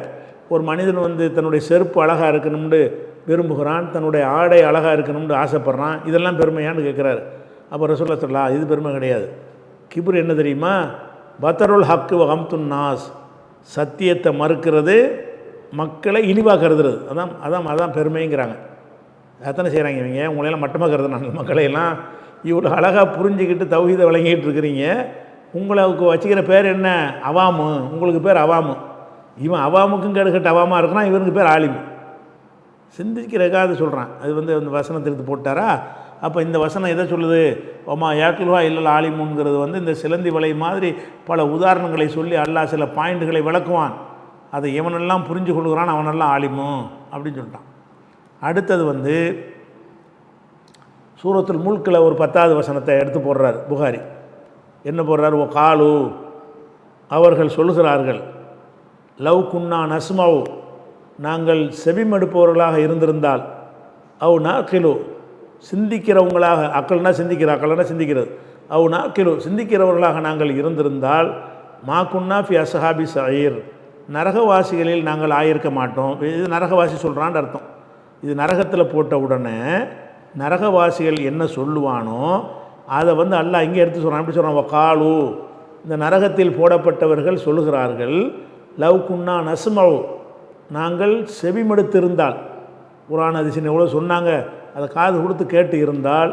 ஒரு மனிதன் வந்து தன்னுடைய செருப்பு அழகாக இருக்கணும்னு விரும்புகிறான், தன்னுடைய ஆடை அழகாக இருக்கணும்னு ஆசைப்பட்றான், இதெல்லாம் பெருமையான்னு கேட்குறாரு. அப்போ ரசூல்லா சொல்லலாம், இது பெருமை கிடையாது. கிப்ர் என்ன தெரியுமா? பத்தருல் ஹக்கு வஹம்துன் நாஸ், சத்தியத்தை மறுக்கிறது, மக்களை இழிவாக கருதுறது, அதான் பெருமைங்கிறாங்க. அத்தனை செய்கிறாங்க இவங்க. உங்களையெல்லாம் மட்டமாக கருதுனாங்க மக்களையெல்லாம். இவ்வளோ அழகாக புரிஞ்சுக்கிட்டு தௌஹீதை விளங்கிட்டு இருக்கிறீங்க. உங்களுக்கு வச்சுக்கிற பேர் என்ன? அவாமு. உங்களுக்கு பேர் அவாமு. இவன் அவாமுக்கும் கெடுக்கட்டு அவாமாக இருக்கிறான், இவனுக்கு பேர் ஆலிம். சிந்திக்கிறக்காக அது சொல்கிறான். அது வந்து அந்த வசனத்தை எடுத்து போட்டாரா? அப்போ இந்த வசனம் எதை சொல்லுது? ஒமா யாக்குல்வா இல்லல் ஆலிமுங்கிறது வந்து இந்த சிலந்தி வலை மாதிரி பல உதாரணங்களை சொல்லி அல்லாஹ் சில பாயிண்ட்டுகளை விளக்குவான். அதை எவனெல்லாம் புரிஞ்சு கொள்கிறான் அவனெல்லாம் ஆலிமு அப்படின்னு சொல்லிட்டான். அடுத்தது வந்து சூரத்துல் முல்கில் ஒரு 10வது வசனத்தை எடுத்து போடுறார் புகாரி. என்ன போடுறார்? ஓ காலு, அவர்கள் சொல்லுகிறார்கள், லவ் குன்னா நஸ்மவு, நாங்கள் செவிமடுப்பவர்களாக இருந்திருந்தால், அவ் நாக்கிலு, சிந்திக்கிறவங்களாக, அக்கள்னா சிந்திக்கிற, அக்கள்னா சிந்திக்கிறது, அவ் நாக்கிலு, சிந்திக்கிறவர்களாக நாங்கள் இருந்திருந்தால், மா குன்னா ஃபி அஸ்ஹாபி சயீர், நரகவாசிகளில் நாங்கள் ஆயிருக்க மாட்டோம். இது நரகவாசி சொல்கிறான்னு அர்த்தம். இது நரகத்தில் போட்ட உடனே நரகவாசிகள் என்ன சொல்லுவானோ அதை வந்து அல்லாஹ் இங்கே எடுத்து சொல்கிறான். எப்படி சொல்கிறான்? வக்காலு, இந்த நரகத்தில் போடப்பட்டவர்கள் சொல்லுகிறார்கள், லவ் குன்னா நஸ்மவு, நாங்கள் செவிமடுத்திருந்தால், குர்ஆன் ஹதீஸின் எவ்வளோ சொன்னாங்க அதை காது கொடுத்து கேட்டு இருந்தால்,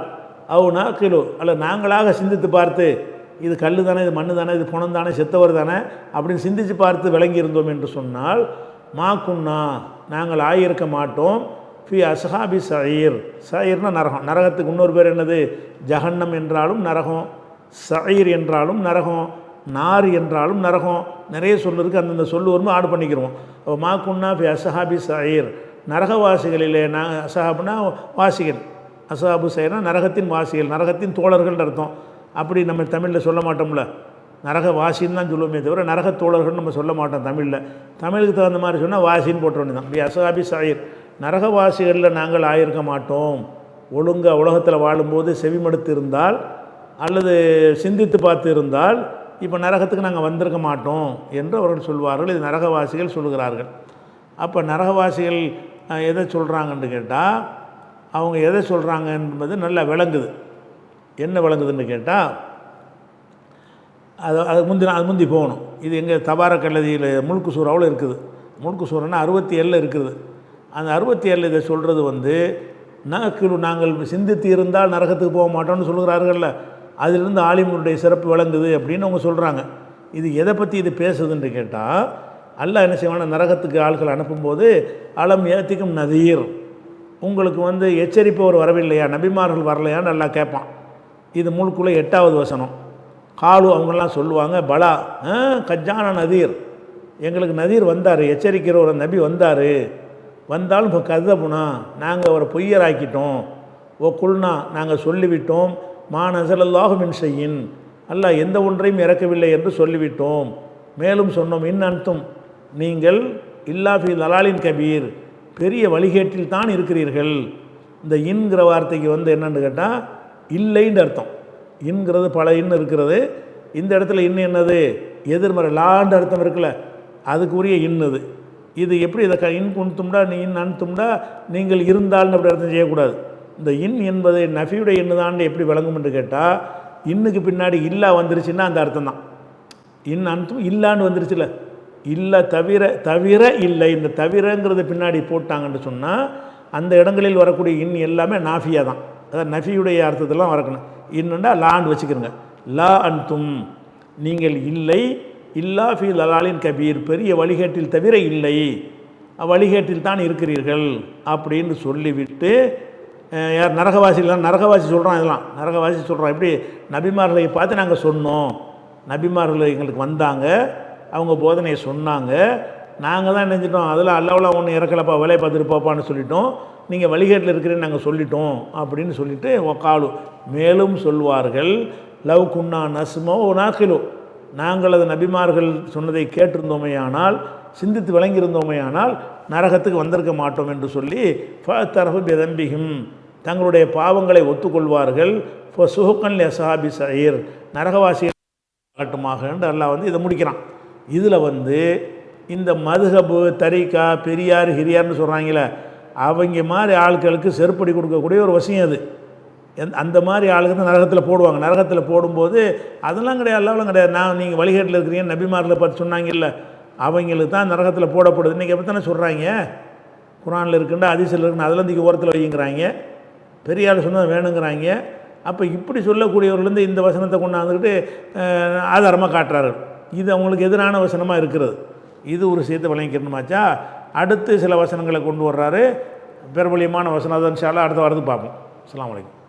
அவ் நாக்கிலு, அல்ல நாங்களாக சிந்தித்து பார்த்து, இது கல் தானே, இது மண் தானே, இது புணம் தானே, செத்தவர் தானே அப்படின்னு சிந்தித்து பார்த்து விளங்கி இருந்தோம் என்று சொன்னால், மா குன்னா நாங்கள் ஆகியிருக்க மாட்டோம் ஃபி அஸ்ஹாபி சயீர். சயீர்னா நரகம். நரகத்துக்கு இன்னொரு பேர் என்னது? ஜஹன்னம் என்றாலும் நரகம், சயீர் என்றாலும் நரகம், நார் என்றாலும் நரகம். நிறைய சொல் இருக்குது. அந்தந்த சொல்லு வரும்போது ஆடு பண்ணிக்கிறோம். அப்போ மா குன்னா ஃபி அஸ்ஹாபி சயீர், நரகவாசிகளிலே. அஸ்ஹாப்னா வாசிகள், அஸ்ஹாபு சயீர்னா நரகத்தின் வாசிகள், நரகத்தின் தோழர்கள் அர்த்தம். அப்படி நம்ம தமிழில் சொல்ல மாட்டோம்ல, நரகவாசின்னு தான் சொல்லுவோமே தவிர நரகத் தோழர்கள்னு நம்ம சொல்ல மாட்டோம் தமிழில். தமிழுக்கு தகுந்த மாதிரி சொன்னால் வாசின்னு போட்ட வேண்டியது தான். இப்படி அஸ்ஹாபி சயீர், நரகவாசிகளில் நாங்கள் ஆயிருக்க மாட்டோம். ஒழுங்காக உலகத்தில் வாழும்போது செவிமடுத்து இருந்தால் அல்லது சிந்தித்து பார்த்து இருந்தால் இப்போ நரகத்துக்கு நாங்கள் வந்திருக்க மாட்டோம் என்று அவர்கள் சொல்வார்கள். இது நரகவாசிகள் சொல்கிறார்கள். அப்போ நரகவாசிகள் எதை சொல்கிறாங்கன்னு கேட்டால், அவங்க எதை சொல்கிறாங்க என்பது நல்லா விளங்குது. என்ன விளங்குதுன்னு கேட்டால், அது முந்தி போகணும். இது எங்கள் தபாரக்கல்லதியில் முல்கு சூறாவில் இருக்குது. முல்கு சூறான்னா 67 இருக்குது. அந்த 67 இதை சொல்கிறது வந்து நாங்கள் சிந்தித்து இருந்தால் நரகத்துக்கு போக மாட்டோம்னு சொல்கிறார்கள்ல, அதிலிருந்து ஆலிமுடைய சிறப்பு விளங்குது அப்படின்னு அவங்க சொல்கிறாங்க. இது எதை பற்றி இது பேசுதுன்னு கேட்டால், அல்லாஹ் என்ன செய்வான, நரகத்துக்கு ஆட்கள் அனுப்பும்போது அலம் ஏத்திக்கும் நதீர், உங்களுக்கு வந்து எச்சரிப்பவர் வரவில்லையா, நபிமார்கள் வரலையான்னு நல்லா கேட்பான். இது முழுக்குள்ளே 8வது வசனம். காலு அவங்கெல்லாம் சொல்லுவாங்க, பலா கஜான நதீர், எங்களுக்கு நதீர் வந்தார், எச்சரிக்கிற ஒரு நபி வந்தார். வந்தாலும் இப்போ கதபுனா நாங்கள் அவரை பொய்யராக்கிட்டோம். ஓ குல்னா நாங்கள் சொல்லிவிட்டோம், மா நஸலல்லாஹு மின் ஷையின், அல்லாஹ் எந்த ஒன்றையும் இறக்கவில்லை என்று சொல்லிவிட்டோம். மேலும் சொன்னோம், இன் அன்தும் நீங்கள் இல்லா ஃபி தலாலின் கபீர், பெரிய வழிகேட்டில் தான் இருக்கிறீர்கள். இந்த இன்கிற வார்த்தைக்கு வந்து என்னன்னு கேட்டால் இல்லைன்னு அர்த்தம். இன்கிறது பல இன் இருக்கிறது. இந்த இடத்துல இன் என்னது? எதிர்மறை லாண்டு அர்த்தம் இருக்குல்ல, அதுக்குரிய இன்னது. இது எப்படி இதை இன் குன்தும்டா நீ இன் அன்தும்டா நீங்கள் இருந்தால்னு அப்படி அர்த்தம் செய்யக்கூடாது. இந்த இன் என்பது நஃபியுடைய இன்னு தான் எப்படி விளங்கும் என்று கேட்டால், இன்னுக்கு பின்னாடி இல்லா வந்துருச்சுன்னா அந்த அர்த்தம் தான். இன் அன்தும் இல்லான்னு வந்துருச்சுல, இல்லை தவிர இல்லை, இந்த தவிரங்கிறத பின்னாடி போட்டாங்கன்னு சொன்னால் அந்த இடங்களில் வரக்கூடிய இன் எல்லாமே நாஃபியா தான். அதாவது நஃபியுடைய அர்த்தத்தெல்லாம் வரக்கணும். இன்னுண்டா லான்னு வச்சுக்கிறோங்க. லா அன்தும் நீங்கள் இல்லை, இல்லா ஃபி லலாலின் கபீர், பெரிய வழிகேட்டில் தவிர இல்லை, வழிகேட்டில் தான் இருக்கிறீர்கள் அப்படின்னு சொல்லிவிட்டு, யார் நரகவாசிகள், நரகவாசி சொல்கிறோம். இதெல்லாம் நரகவாசி சொல்கிறோம். எப்படி நபிமார்களை பார்த்து நாங்கள் சொன்னோம், நபிமார்கள் எங்களுக்கு வந்தாங்க, அவங்க போதனையை சொன்னாங்க, நாங்கள் தான் நினைச்சிட்டோம் அதில் அல்லாவெலாம் ஒன்று இறக்கலப்பா, வேலையை பார்த்துட்டு போப்பான்னு சொல்லிட்டோம், நீங்கள் வழிகேட்டில் இருக்கிறேன்னு நாங்கள் சொல்லிட்டோம் அப்படின்னு சொல்லிவிட்டு ஒக்காலு மேலும் சொல்வார்கள், லவ் குன்னா நஸ்மோ நாக்கிலோ, நாங்கள் அது நபிமார்கள் சொன்னதை கேட்டிருந்தோமேயானால், சிந்தித்து விளங்கியிருந்தோமேயானால் நரகத்துக்கு வந்திருக்க மாட்டோம் என்று சொல்லி ஃபதரஃபு பிதம்பிஹிம், தங்களுடைய பாவங்களை ஒத்துக்கொள்வார்கள். இப்போ சுஹுக்கன் அஸ்ஹாபி சயீர், நரகவாசிகள் காட்டுமாக என்று அல்லாஹ் வந்து இதை முடிக்கிறான். இதில் வந்து இந்த மதுஹபு தரீகா பெரியார் ஹிரியார்னு சொல்கிறாங்களே, அவங்க மாதிரி ஆட்களுக்கு செருப்படி கொடுக்கக்கூடிய ஒரு விஷயம் அது. அந்த மாதிரி ஆளுக்கு தான் நரகத்தில் போடுவாங்க. நரகத்தில் போடும்போது அதெல்லாம் கிடையாது, அல்லாவெல்லாம் கிடையாது. நீங்கள் வழிகேட்டில் இருக்கிறீங்க நபிமார்களை பார்த்து சொன்னாங்கல்ல, அவங்களுக்கு தான் நரகத்தில் போடப்படுது. இன்றைக்கி எப்படி தானே சொல்கிறாங்க, குரானில் இருக்குண்டா ஹதீஸில் இருக்குன்னு அதெல்லாம் தூக்கி ஓரத்தில் வைங்கிறாங்க, பெரிய ஆள் சொன்னால் வேணுங்கிறாங்க. அப்போ இப்படி சொல்லக்கூடியவர்கள்லேருந்து இந்த வசனத்தை கொண்டாந்துக்கிட்டு ஆதாரமாக காட்டுறார்கள். இது அவங்களுக்கு எதிரான வசனமாக இருக்கிறது. இது ஒரு விஷயத்தை விளங்கிக்கணுமாச்சா. அடுத்து சில வசனங்களை கொண்டு வர்றாரு, பிரபலியமான வசனம். அதன் இன்ஷா அல்லாஹ் அடுத்த வாரத்துக்கு பார்ப்போம். அஸ்ஸலாமு அலைக்கும்.